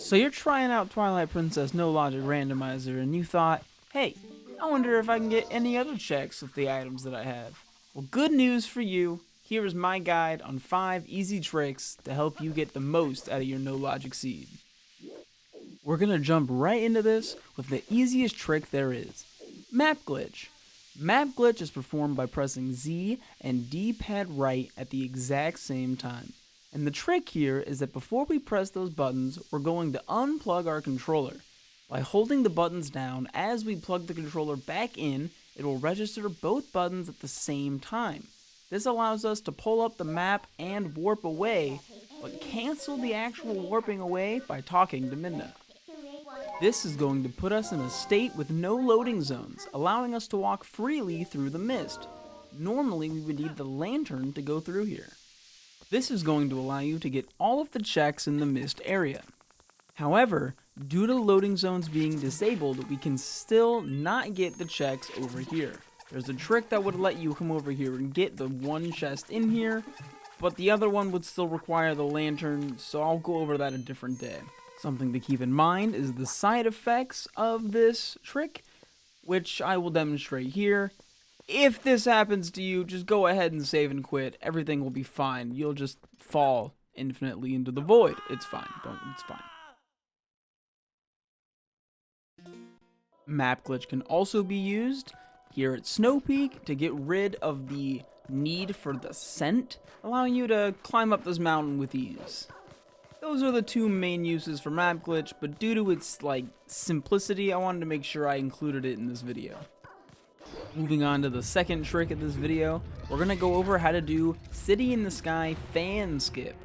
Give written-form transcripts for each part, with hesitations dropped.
So you're trying out Twilight Princess No Logic Randomizer and you thought, hey, I wonder if I can get any other checks with the items that I have. Well, good news for you. Here is my guide on 5 easy tricks to help you get the most out of your No Logic seed. We're going to jump right into this with the easiest trick there is. Map glitch. Map glitch is performed by pressing Z and D-pad right at the exact same time. And the trick here is that before we press those buttons, we're going to unplug our controller. By holding the buttons down as we plug the controller back in, it will register both buttons at the same time. This allows us to pull up the map and warp away, but cancel the actual warping away by talking to Midna. This is going to put us in a state with no loading zones, allowing us to walk freely through the mist. Normally we would need the lantern to go through here. This is going to allow you to get all of the checks in the mist area. However, due to loading zones being disabled, we can still not get the checks over here. There's a trick that would let you come over here and get the one chest in here, but the other one would still require the lantern, so I'll go over that a different day. Something to keep in mind is the side effects of this trick, which I will demonstrate here. If this happens to you, just go ahead and save and quit. Everything will be fine. You'll just fall infinitely into the void. It's fine. It's fine. Map glitch can also be used here at Snow Peak to get rid of the need for the scent, allowing you to climb up this mountain with ease. Those are the 2 main uses for map glitch, but due to its simplicity, I wanted to make sure I included it in this video. Moving on to the second trick of this video, we're going to go over how to do City in the Sky fan skip.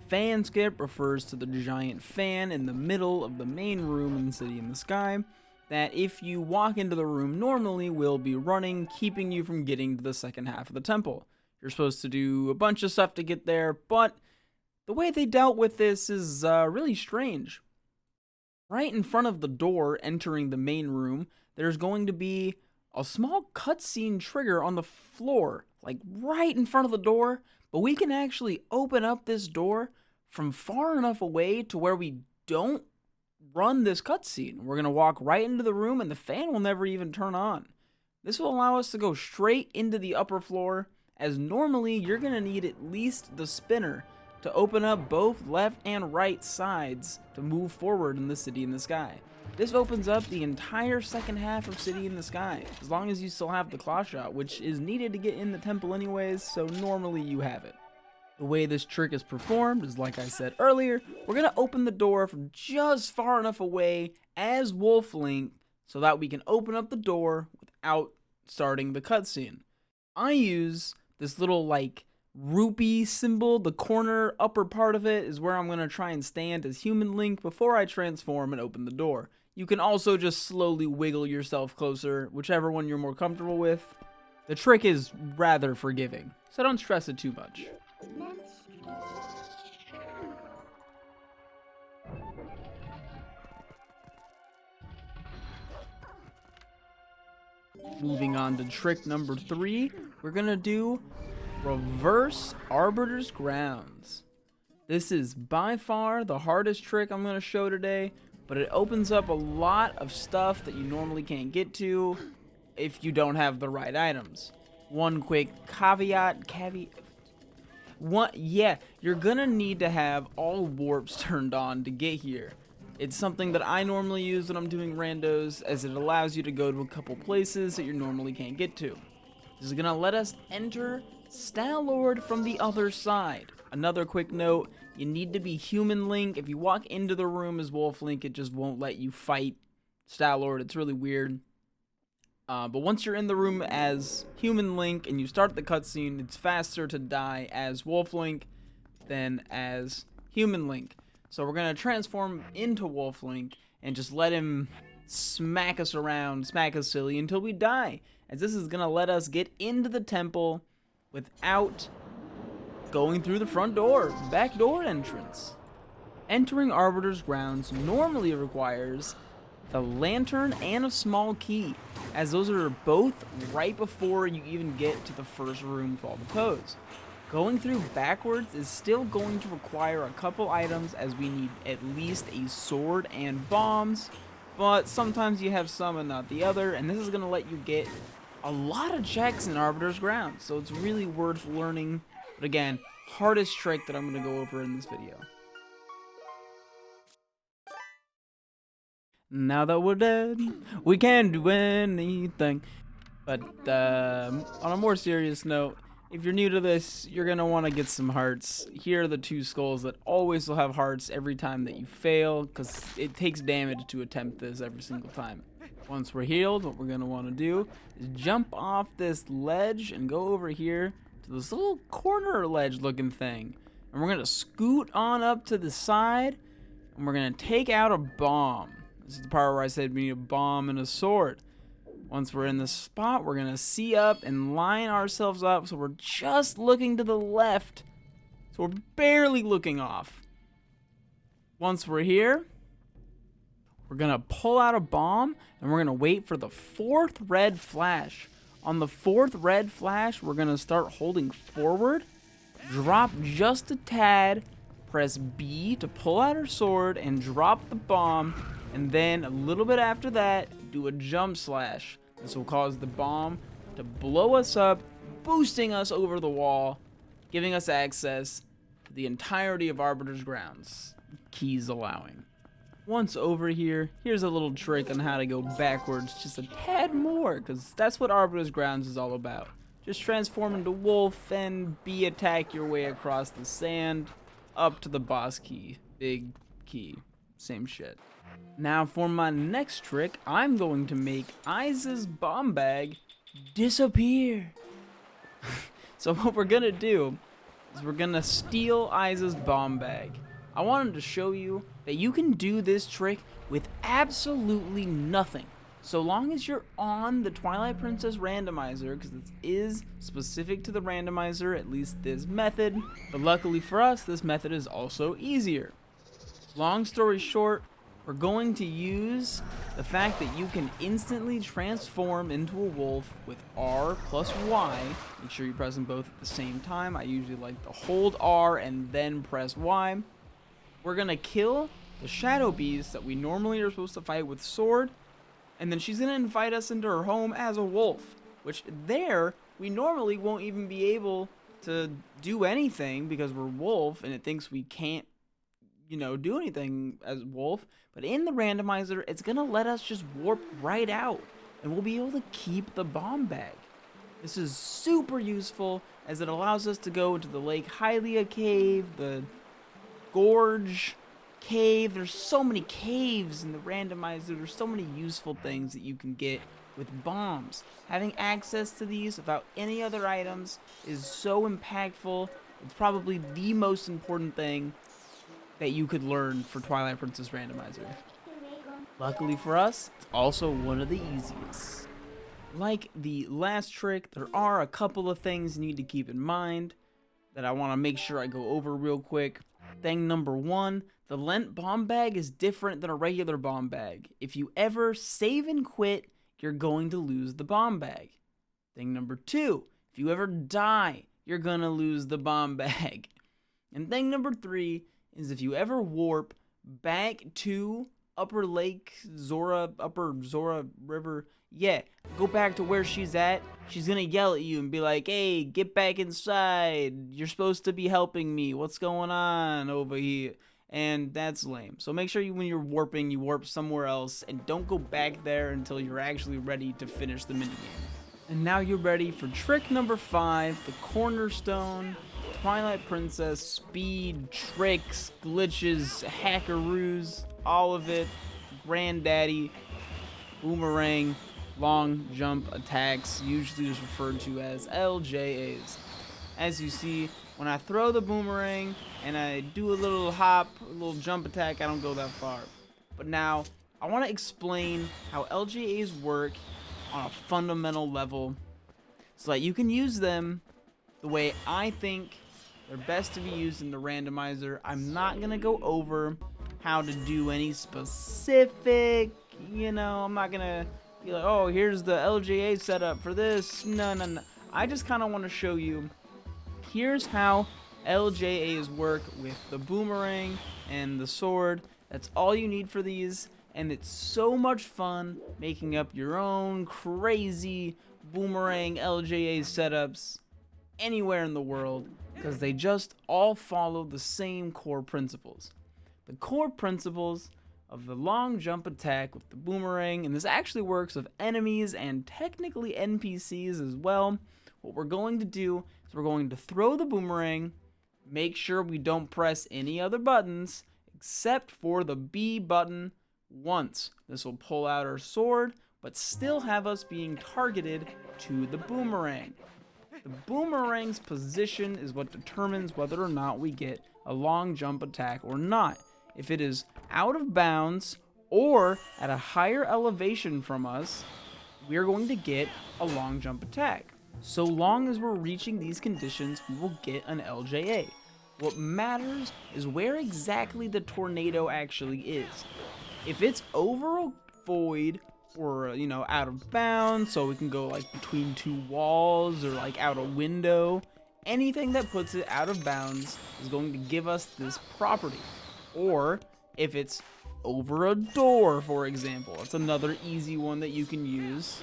Fan skip refers to the giant fan in the middle of the main room in City in the Sky that if you walk into the room normally will be running, keeping you from getting to the second half of the temple. You're supposed to do a bunch of stuff to get there, but the way they dealt with this is really strange. Right in front of the door entering the main room, there's going to be a small cutscene trigger on the floor, right in front of the door, but we can actually open up this door from far enough away to where we don't run this cutscene. We're going to walk right into the room and the fan will never even turn on. This will allow us to go straight into the upper floor, as normally you're going to need at least the spinner to open up both left and right sides to move forward in the City in the Sky. This opens up the entire second half of City in the Sky, as long as you still have the claw shot, which is needed to get in the temple anyways, so normally you have it. The way this trick is performed is, like I said earlier, we're going to open the door from just far enough away as Wolf Link so that we can open up the door without starting the cutscene. I use this little rupee symbol. The corner upper part of it is where I'm going to try and stand as Human Link before I transform and open the door. You can also just slowly wiggle yourself closer, whichever one you're more comfortable with. The trick is rather forgiving, so don't stress it too much. Moving on to trick number 3, we're going to do reverse Arbiter's grounds. This is by far the hardest trick I'm going to show today, but it opens up a lot of stuff that you normally can't get to if you don't have the right items. One quick caveat, you're going to need to have all warps turned on to get here. It's something that I normally use when I'm doing randos, as it allows you to go to a couple places that you normally can't get to. This is going to let us enter Star-Lord from the other side. Another quick note, you need to be Human Link. If you walk into the room as Wolf Link, it just won't let you fight Star-Lord. It's really weird. But once you're in the room as Human Link and you start the cutscene, it's faster to die as Wolf Link than as Human Link. So we're going to transform into Wolf Link and just let him smack us around, smack us silly until we die. As this is going to let us get into the temple without going through the front door, back door entrance. Entering Arbiter's grounds normally requires the lantern and a small key, as those are both right before you even get to the first room with all the codes. Going through backwards is still going to require a couple items, as we need at least a sword and bombs, but sometimes you have some and not the other, and this is going to let you get a lot of checks in Arbiter's grounds, so it's really worth learning. But again, hardest trick that I'm going to go over in this video. Now that we're dead, we can do anything. But on a more serious note, if you're new to this, you're going to want to get some hearts. Here are the 2 skulls that always will have hearts every time that you fail, because it takes damage to attempt this every single time. Once we're healed, what we're going to want to do is jump off this ledge and go over here to this little corner ledge looking thing. And we're going to scoot on up to the side, and we're going to take out a bomb. This is the part where I said we need a bomb and a sword. Once we're in the spot, we're going to see up and line ourselves up so we're just looking to the left. So we're barely looking off. Once we're here, we're going to pull out a bomb and we're going to wait for the 4th red flash. On the 4th red flash, we're going to start holding forward, drop just a tad, press B to pull out our sword and drop the bomb, and then a little bit after that, do a jump slash. This will cause the bomb to blow us up, boosting us over the wall, giving us access to the entirety of Arbiter's grounds, keys allowing. Once over here, here's a little trick on how to go backwards just a tad more, because that's what Arbiter's grounds is all about. Just transform into wolf and B attack your way across the sand up to the boss key. Big key. Same shit. Now for my next trick, I'm going to make Iza's bomb bag disappear. So what we're gonna do is we're gonna steal Iza's bomb bag. I wanted to show you that you can do this trick with absolutely nothing, so long as you're on the Twilight Princess randomizer, because this is specific to the randomizer, at least this method, but luckily for us, this method is also easier. Long story short, we're going to use the fact that you can instantly transform into a wolf with R plus Y. Make sure you press them both at the same time. I usually like to hold R and then press Y. We're going to kill the shadow beast that we normally are supposed to fight with sword, and then she's going to invite us into her home as a wolf, which there we normally won't even be able to do anything because we're wolf and it thinks we can't, do anything as wolf. But in the randomizer, it's gonna let us just warp right out, and we'll be able to keep the bomb bag. This is super useful as it allows us to go into the Lake Hylia cave, the Gorge cave. There's so many caves in the randomizer. There's so many useful things that you can get with bombs. Having access to these without any other items is so impactful. It's probably the most important thing that you could learn for Twilight Princess Randomizer. Luckily for us, it's also one of the easiest. Like the last trick, there are a couple of things you need to keep in mind that I want to make sure I go over real quick. Thing number 1, the Lent bomb bag is different than a regular bomb bag. If you ever save and quit, you're going to lose the bomb bag. Thing number 2, if you ever die, you're gonna lose the bomb bag. And thing number 3 is if you ever warp back to Upper Zora River, go back to where she's at, she's gonna yell at you and be like, hey, get back inside, you're supposed to be helping me, what's going on over here? And that's lame. So make sure when you're warping, you warp somewhere else, and don't go back there until you're actually ready to finish the minigame. And now you're ready for trick number 5, the cornerstone Twilight Princess speed, tricks, glitches, hackaroos, all of it. Granddaddy, boomerang, long jump attacks, usually is referred to as LJAs. As you see, when I throw the boomerang and I do a little hop, a little jump attack, I don't go that far. But now, I want to explain how LJAs work on a fundamental level so that you can use them the way I think they're best to be used in the randomizer. I'm not going to go over how to do any specific, I'm not going to be like, oh, here's the LJA setup for this. No. I just kind of want to show you here's how LJAs work with the boomerang and the sword. That's all you need for these, and it's so much fun making up your own crazy boomerang LJA setups anywhere in the world, because they just all follow the same core principles. The core principles of the long jump attack with the boomerang, and this actually works with enemies and technically NPCs as well. What we're going to do is we're going to throw the boomerang, make sure we don't press any other buttons except for the B button once. This will pull out our sword, but still have us being targeted to the boomerang. The boomerang's position is what determines whether or not we get a long jump attack or not. If it is out of bounds or at a higher elevation from us, we're going to get a long jump attack. So long as we're reaching these conditions, we will get an LJA. What matters is where exactly the tornado actually is. If it's over a void or, out of bounds, so we can go like between two walls or like out a window, anything that puts it out of bounds is going to give us this property. Or if it's over a door, for example, it's another easy one that you can use.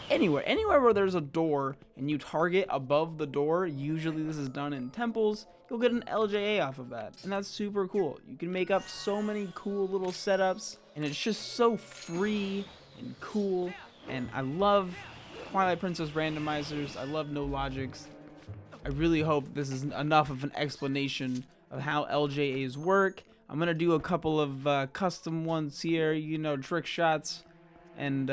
Anywhere where there's a door and you target above the door, usually this is done in temples, you'll get an LJA off of that, and that's super cool. You can make up so many cool little setups, and it's just so free and cool, and I love Twilight Princess randomizers. I love no logics. I really hope this is enough of an explanation of how LJAs work. I'm gonna do a couple of custom ones here, trick shots. And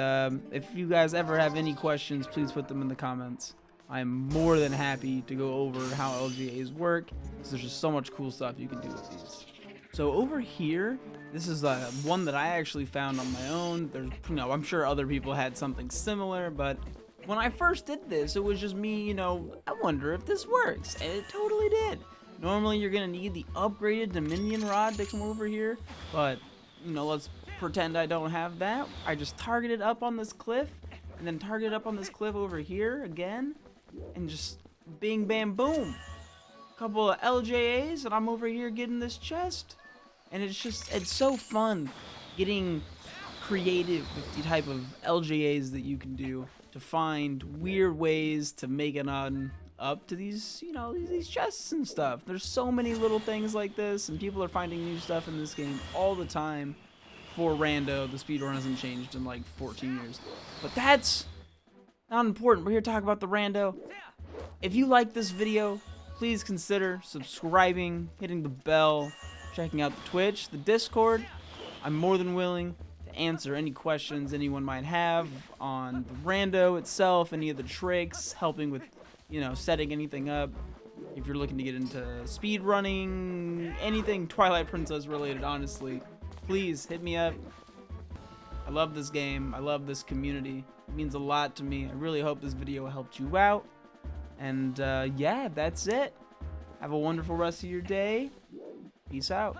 if you guys ever have any questions, please put them in the comments. I'm more than happy to go over how LJAs work, because there's just so much cool stuff you can do with these. So over here, this is one that I actually found on my own. There's, I'm sure other people had something similar, but when I first did this, it was just me, I wonder if this works, and it totally did. Normally, you're gonna need the upgraded Dominion rod to come over here, but let's pretend I don't have that. I just targeted up on this cliff, and then targeted up on this cliff over here again, and just bing bam boom. A couple of LJAs, and I'm over here getting this chest. And it's so fun getting creative with the type of LJAs that you can do to find weird ways to make it on up to these, these chests and stuff. There's so many little things like this, and people are finding new stuff in this game all the time. For rando, the speedrun hasn't changed in like 14 years. But that's not important. We're here to talk about the rando. If you like this video, please consider subscribing, hitting the bell, checking out the Twitch, the Discord. I'm more than willing to answer any questions anyone might have on the rando itself, any of the tricks, helping with, setting anything up. If you're looking to get into speedrunning, anything Twilight Princess related, honestly, please hit me up. I love this game. I love this community. It means a lot to me. I really hope this video helped you out. And yeah, that's it. Have a wonderful rest of your day. Peace out.